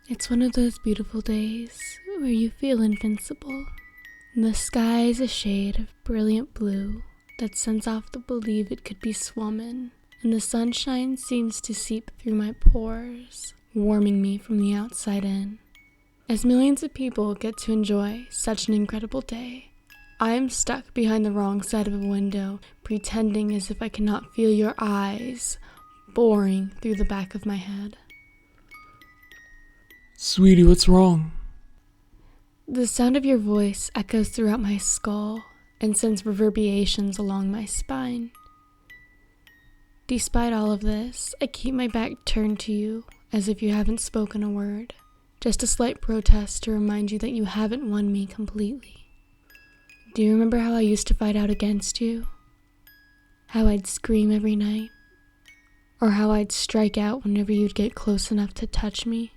It's one of those beautiful days where you feel invincible. And the sky is a shade of brilliant blue that sends off the belief it could be swum in, and the sunshine seems to seep through my pores, warming me from the outside in. As millions of people get to enjoy such an incredible day, I am stuck behind the wrong side of a window, pretending as if I cannot feel your eyes boring through the back of my head. Sweetie, what's wrong? The sound of your voice echoes throughout my skull and sends reverberations along my spine. Despite all of this, I keep my back turned to you as if you haven't spoken a word, just a slight protest to remind you that you haven't won me completely. Do you remember how I used to fight out against you? How I'd scream every night? Or how I'd strike out whenever you'd get close enough to touch me?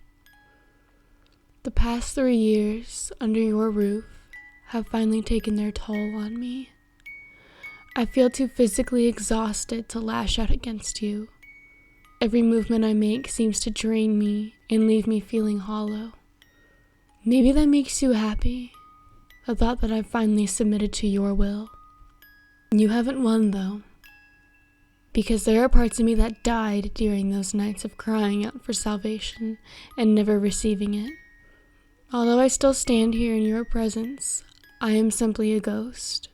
The past 3 years under your roof have finally taken their toll on me. I feel too physically exhausted to lash out against you. Every movement I make seems to drain me and leave me feeling hollow. Maybe that makes you happy, the thought that I've finally submitted to your will. You haven't won though, because there are parts of me that died during those nights of crying out for salvation and never receiving it. Although I still stand here in your presence, I am simply a ghost,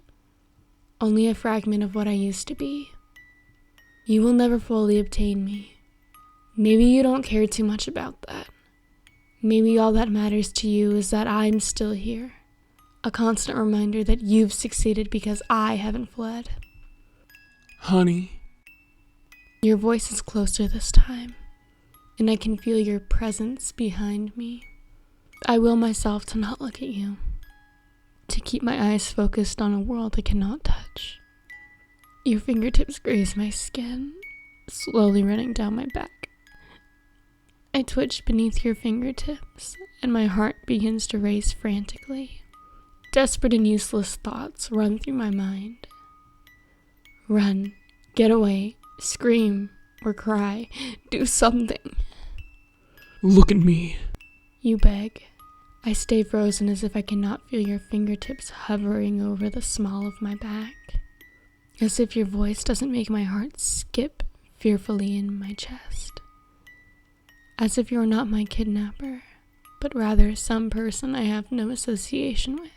only a fragment of what I used to be. You will never fully obtain me. Maybe you don't care too much about that. Maybe all that matters to you is that I'm still here, a constant reminder that you've succeeded because I haven't fled. Honey. Your voice is closer this time, and I can feel your presence behind me. I will myself to not look at you, to keep my eyes focused on a world I cannot touch. Your fingertips graze my skin, slowly running down my back. I twitch beneath your fingertips, and my heart begins to race frantically. Desperate and useless thoughts run through my mind. Run, get away, scream, or cry. Do something. Look at me. You beg. I stay frozen as if I cannot feel your fingertips hovering over the small of my back. As if your voice doesn't make my heart skip fearfully in my chest. As if you're not my kidnapper, but rather some person I have no association with.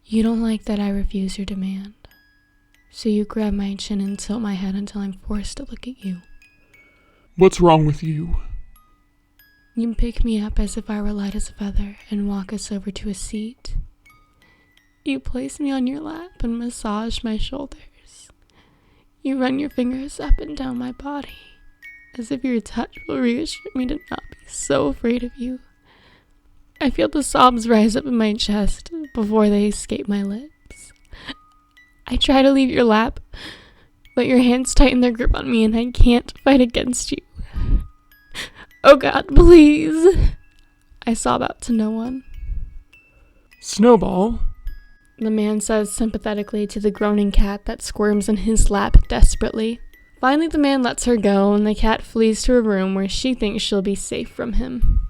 You don't like that I refuse your demand, so you grab my chin and tilt my head until I'm forced to look at you. What's wrong with you? You pick me up as if I were light as a feather and walk us over to a seat. You place me on your lap and massage my shoulders. You run your fingers up and down my body, as if your touch will reassure me to not be so afraid of you. I feel the sobs rise up in my chest before they escape my lips. I try to leave your lap, but your hands tighten their grip on me and I can't fight against you. Oh God, please. I sob out to no one. Snowball? The man says sympathetically to the groaning cat that squirms in his lap desperately. Finally, the man lets her go and the cat flees to a room where she thinks she'll be safe from him.